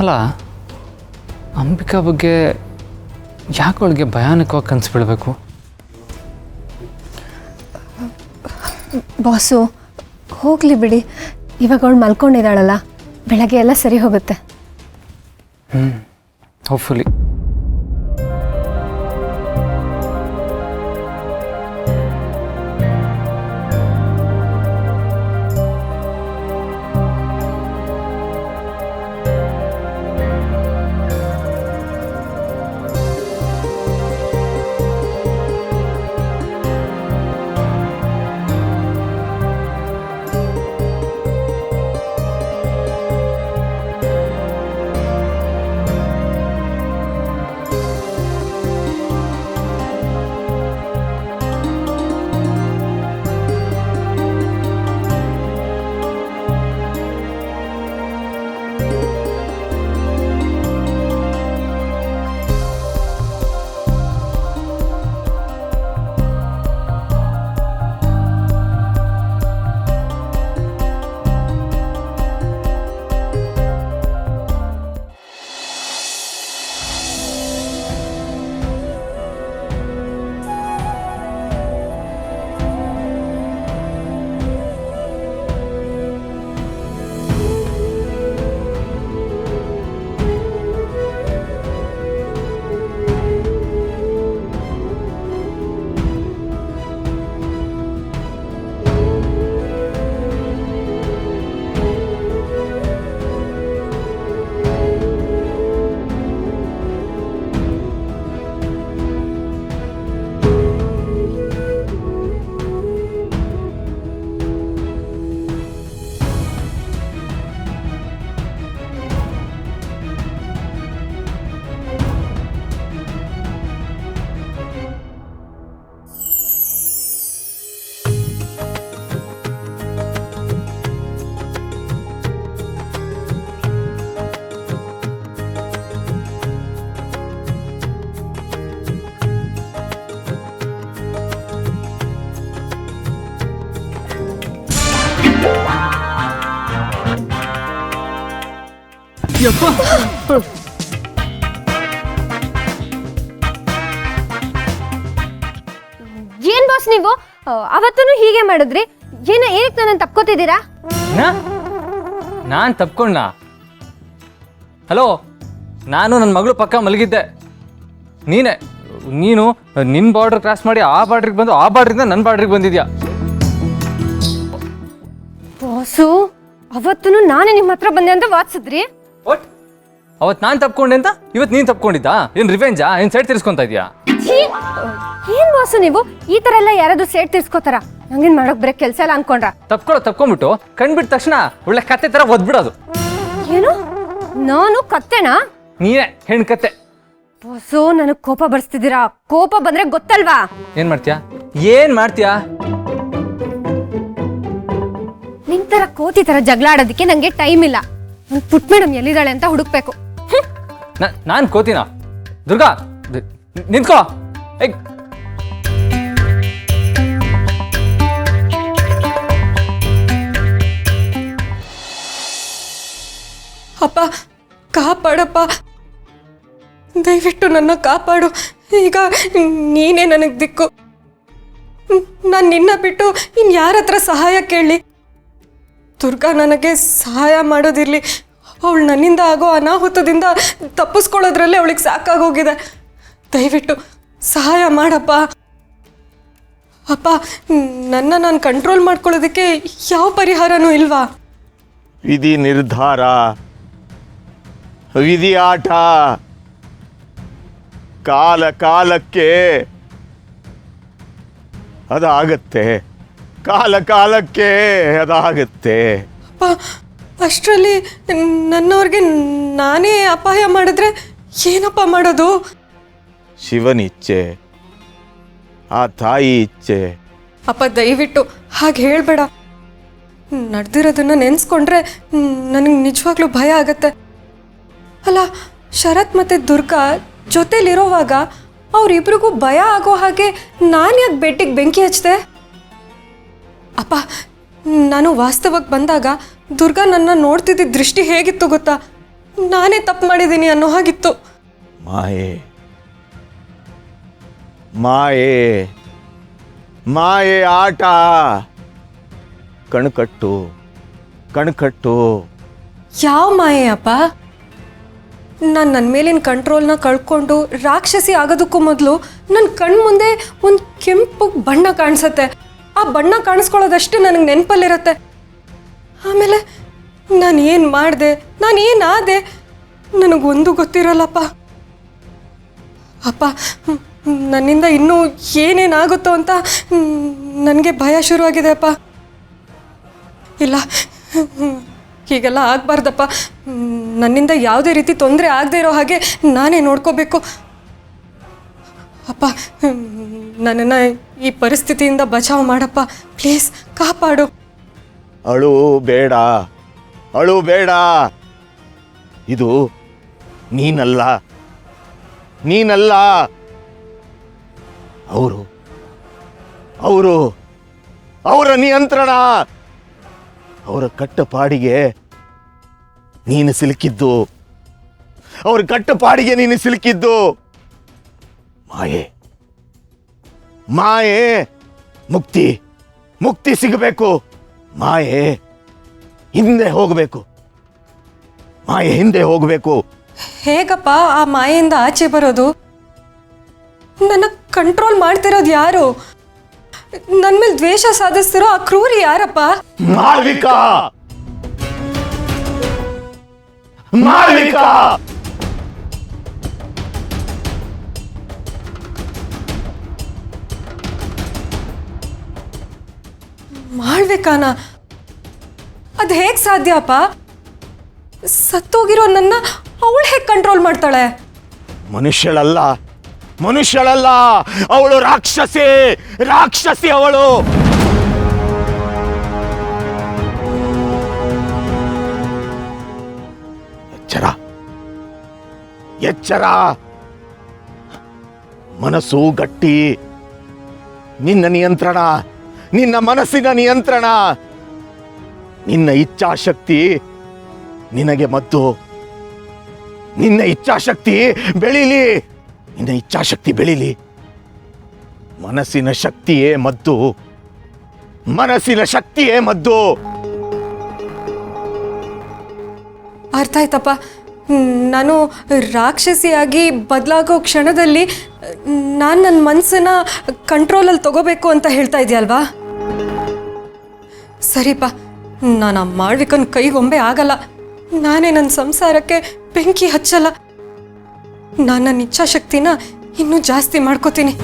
ಅಲ್ಲ, ಅಂಬಿಕಾ ಬಗ್ಗೆ ಯಾಕೆ ಅವಳಿಗೆ ಭಯಾನಕವಾಗಿ ಕನಸು ಬೀಳಬೇಕು? ಬಾಸು ಹೋಗಲಿ ಬಿಡಿ, ಇವಾಗ ಅವಳು ಮಲ್ಕೊಂಡಿದ್ದಾಳಲ್ಲ, ಬೆಳಗ್ಗೆ ಎಲ್ಲ ಸರಿ ಹೋಗುತ್ತೆ. ಹೋಪ್ಫುಲಿ. ಏನ್ ಬಾಸ್ ನೀವು ಅವತ್ತೂ ಹೀಗೆ ಮಾಡಿದ್ರಿ? ಏನಕ್ಕೆ ನನ್ನ ತಪ್ಕೋತಿದ್ದೀರಾ? ನಾನು ತಪ್ಕೊಂಡ? ಹಲೋ, ನಾನು ನನ್ನ ಮಗಳು ಪಕ್ಕ ಮಲಗಿದ್ದೆ. ನೀನು ನಿನ್ನ ಬಾರ್ಡರ್ ಕ್ರಾಸ್ ಮಾಡಿ ಆ ಬಾರ್ಡ್ರಿಗೆ ಬಂದು ಆ ಬಾರ್ಡ್ರಿಂದ ನನ್ನ ಬಾರ್ಡ್ರಿಗೆ ಬಂದಿದ್ಯಾ. ಬಾಸು, ಅವತ್ತೂ ನಾನೇ ನಿಮ್ಮ ಹತ್ರ ಬಂದೆ ಅಂತ ವಾದಿಸಿದ್ರಿ. ಒಟ್ ಅವತ್ತು ನಾನು ತಪ್ಕೊಂಡೆ ಅಂತ ಇವತ್ತು ನೀನು ತಪ್ಕೊಂಡಿದ್ದಾ? ಏನು ರಿವೆಂಜಾ? ಏನು ಸೈಡ್ ತಿರ್ಸ್ಕೊಂತ ಇದೆಯಾ? ಏನ್ ಬಾಸು ನೀವು ಈ ತರ ಎಲ್ಲ ಯಾರಾದ್ರೂ ಸೇಡ್ ತಿರ್ಸ್ಕೋತಾರ? ನಂಗೇನ್ ಮಾಡೋಕ್ ಬರೀ ಕೆಲಸ ಎಲ್ಲ ಅನ್ಕೊಂಡ್ರ? ತಪ್ಕೊಂಡ್ಬಿಟ್ಟು ಕಣ್ಬಿಟ್ಟ ತಕ್ಷಣ ಒಳ್ಳೆ ಕತ್ತೆ ತರ ಒದ್ಬಿಡೋದು. ಏನು ನಾನು ಕತ್ತೆನಾ? ನೀನೇ ಹೆಣ್ ಕತ್ತೆ. ಬಾಸು, ನನಗ್ ಕೋಪ ಬರ್ಸ್ತಿದ್ದೀರಾ. ಕೋಪ ಬಂದ್ರೆ ಗೊತ್ತಲ್ವಾ ಏನ್ ಮಾಡ್ತೀಯಾ? ನಿಮ್ ತರ ಕೋತಿ ತರ ಜಗಳ ಆಡೋದಕ್ಕೆ ನಂಗೆ ಟೈಮ್ ಇಲ್ಲ. ನನ್ ಪುಟ್ ಮೇಡಮ್ ಎಲ್ಲಿದ್ದಾಳೆ ಅಂತ ಹುಡುಕ್ಬೇಕು. ನಾನ್ ಕೋತಿನ? ದುರ್ಗಾ, ನಿಂತ್ಕೋ. ಅಪ್ಪ, ಕಾಪಾಡಪ್ಪ, ದಯವಿಟ್ಟು ನನ್ನ ಕಾಪಾಡು. ಈಗ ನೀನೇ ನನಗೆ ದಿಕ್ಕು. ನಾನು ನಿನ್ನ ಬಿಟ್ಟು ಇನ್ಯಾರ ಹತ್ರ ಸಹಾಯ ಕೇಳಲಿ? ದುರ್ಗಾ ನನಗೆ ಸಹಾಯ ಮಾಡೋದಿರಲಿ, ಅವಳು ನನ್ನಿಂದ ಆಗೋ ಅನಾಹುತದಿಂದ ತಪ್ಪಿಸ್ಕೊಳ್ಳೋದ್ರಲ್ಲೇ ಅವಳಿಗೆ ಸಾಕಾಗೋಗಿದೆ. ದಯವಿಟ್ಟು ಸಹಾಯ ಮಾಡಪ್ಪ. ಅಪ್ಪ, ನಾನು ಕಂಟ್ರೋಲ್ ಮಾಡ್ಕೊಳ್ಳೋದಕ್ಕೆ ಯಾವ ಪರಿಹಾರನೂ ಇಲ್ವಾ? ವಿಧಿ ನಿರ್ಧಾರ, ವಿಧಿ ಆಟ, ಕಾಲಕ್ಕೆ ಅದಾಗತ್ತೆ, ಕಾಲಕ್ಕೆ ಅದಾಗತ್ತೆ. ಅಪ್ಪ, ಅಷ್ಟರಲ್ಲಿ ನನ್ನವ್ರಿಗೆ ನಾನೇ ಅಪಾಯ ಮಾಡಿದ್ರೆ ಏನಪ್ಪ ಮಾಡೋದು? ಶಿವನಿಚ್ಛೆ, ಆ ತಾಯಿ ಇಚ್ಛೆ. ಅಪ್ಪ, ದಯವಿಟ್ಟು ಹಾಗೆ ಹೇಳ್ಬೇಡ. ನಡೆದಿರೋದನ್ನ ನೆನೆಸ್ಕೊಂಡ್ರೆ ನನಗೆ ನಿಜವಾಗ್ಲೂ ಭಯ ಆಗತ್ತೆ. ಅಲ್ಲ, ಶರತ್ ಮತ್ತು ದುರ್ಗಾ ಜೊತೆಲಿರೋವಾಗ ಅವರಿಬ್ರಿಗೂ ಭಯ ಆಗೋ ಹಾಗೆ ನಾನು ಯಾಕೆ ಬೆಟ್ಟಿಗೆ ಬೆಂಕಿ ಹಚ್ಚಿದೆ? ಅಪ್ಪ, ನಾನು ವಾಸ್ತವಕ್ಕೆ ಬಂದಾಗ ದುರ್ಗಾ ನನ್ನ ನೋಡ್ತಿದ್ದ ದೃಷ್ಟಿ ಹೇಗಿತ್ತು ಗೊತ್ತಾ? ನಾನೇ ತಪ್ಪು ಮಾಡಿದ್ದೀನಿ ಅನ್ನೋ ಹಾಗಿತ್ತು. ಮಾಯೆ ಮಾಯೆ ಮಾಯೆ ಆಟ. ಕಣ್ಕಟ್ಟು ಕಣ್ಕಟ್ಟು. ಯಾವ ಮಾಯೆ ಅಪ್ಪ? ನಾನು ನನ್ನ ಮೇಲಿನ ಕಂಟ್ರೋಲ್ನ ಕಳ್ಕೊಂಡು ರಾಕ್ಷಸಿ ಆಗೋದಕ್ಕೂ ಮೊದಲು ನನ್ನ ಕಣ್ಮುಂದೆ ಒಂದು ಕೆಂಪು ಬಣ್ಣ ಕಾಣಿಸುತ್ತೆ. ಆ ಬಣ್ಣ ಕಾಣಿಸ್ಕೊಳ್ಳೋದಷ್ಟೇ ನನಗೆ ನೆನಪಲ್ಲಿರುತ್ತೆ. ಆಮೇಲೆ ನಾನು ಏನು ಮಾಡಿದೆ, ನಾನು ಏನಾದೆ, ನನಗೊಂದು ಗೊತ್ತಿರಲ್ಲಪ್ಪ. ಅಪ್ಪ, ನನ್ನಿಂದ ಇನ್ನೂ ಏನೇನಾಗುತ್ತೋ ಅಂತ ನನಗೆ ಭಯ ಶುರುವಾಗಿದೆ ಅಪ್ಪ. ಇಲ್ಲ, ಹೀಗೆಲ್ಲ ಆಗಬಾರ್ದಪ್ಪ. ನನ್ನಿಂದ ಯಾವುದೇ ರೀತಿ ತೊಂದರೆ ಆಗದೆ ಇರೋ ಹಾಗೆ ನಾನೇ ನೋಡ್ಕೋಬೇಕು. ಅಪ್ಪ, ನನ್ನನ್ನು ಈ ಪರಿಸ್ಥಿತಿಯಿಂದ ಬಚಾವ್ ಮಾಡಪ್ಪ, ಪ್ಲೀಸ್ ಕಾಪಾಡು. ಅಳು ಬೇಡ, ಅಳು ಬೇಡ. ಇದು ನೀನಲ್ಲ, ನೀನಲ್ಲ. ಅವರು ಅವರು ಅವರ ನಿಯಂತ್ರಣ, ಅವರ ಕಟ್ಟಪಾಡಿಗೆ ನೀನು ಸಿಲುಕಿದ್ದು, ಅವ್ರ ಕಟ್ಟಪಾಡಿಗೆ ನೀನು ಸಿಲುಕಿದ್ದು. ಮಾಯೆ ಮಾಯೆ. ಮುಕ್ತಿ ಮುಕ್ತಿ ಸಿಗಬೇಕು. ಮಾಯೆ ಹಿಂದೆ ಹೋಗಬೇಕು, ಮಾಯೆ ಹಿಂದೆ ಹೋಗಬೇಕು. ಹೇಗಪ್ಪ ಆ ಮಾಯೆಯಿಂದ ಆಚೆ ಬರೋದು? ನನ್ನ ಕಂಟ್ರೋಲ್ ಮಾಡ್ತಿರೋದು ಯಾರು? ನನ್ನ ಮೇಲೆ ದ್ವೇಷ ಸಾಧಿಸ್ತಿರೋ ಆ ಕ್ರೂರಿ ಯಾರಪ್ಪ? ಮಾಳ್ವಿಕಾ, ಮಾಳ್ವಿಕಾ. ಮಾಳ್ವಿಕಾನ? ಅದು ಹೇಗೆ ಸಾಧ್ಯ ಅಪ್ಪ? ಸತ್ತೋಗಿರೋ ನನ್ನ ಅವಳು ಹೇಗೆ ಕಂಟ್ರೋಲ್ ಮಾಡ್ತಾಳೆ? ಮನುಷ್ಯಳಲ್ಲ, ಮನುಷ್ಯಳಲ್ಲ, ಅವಳು ರಾಕ್ಷಸಿ, ರಾಕ್ಷಸಿ ಅವಳು. ಎಚ್ಚರ, ಎಚ್ಚರ. ಮನಸ್ಸು ಗಟ್ಟಿ. ನಿನ್ನ ನಿಯಂತ್ರಣ, ನಿನ್ನ ಮನಸ್ಸಿನ ನಿಯಂತ್ರಣ, ನಿನ್ನ ಇಚ್ಛಾಶಕ್ತಿ ನಿನಗೆ ಮದ್ದು. ನಿನ್ನ ಇಚ್ಛಾಶಕ್ತಿ ಬೆಳೀಲಿ, ನಿನ್ನ ಇಚ್ಛಾಶಕ್ತಿ ಬೆಳೀಲಿ. ಮನಸ್ಸಿನ ಶಕ್ತಿಯೇ ಮದ್ದು, ಮನಸ್ಸಿನ ಶಕ್ತಿಯೇ ಮದ್ದು. ಅರ್ಥ ಆಯ್ತಪ್ಪ. ನಾನು ರಾಕ್ಷಸಿಯಾಗಿ ಬದಲಾಗೋ ಕ್ಷಣದಲ್ಲಿ ನಾನು ನನ್ನ ಮನಸ್ಸನ್ನ ಕಂಟ್ರೋಲಲ್ಲಿ ತಗೋಬೇಕು ಅಂತ ಹೇಳ್ತಾ ಇದೆಯಲ್ವಾ? ಸರಿಪ್ಪ, ನಾನು ಆ ಮಾಳ್ವಿಕನ ಕೈಗೊಂಬೆ ಆಗಲ್ಲ. ನಾನೇ ನನ್ನ ಸಂಸಾರಕ್ಕೆ ಬೆಂಕಿ ಹಚ್ಚಲ್ಲ. ನಾನು ನನ್ನ ಇಚ್ಛಾಶಕ್ತಿನ ಇನ್ನೂ ಜಾಸ್ತಿ ಮಾಡ್ಕೋತೀನಿ.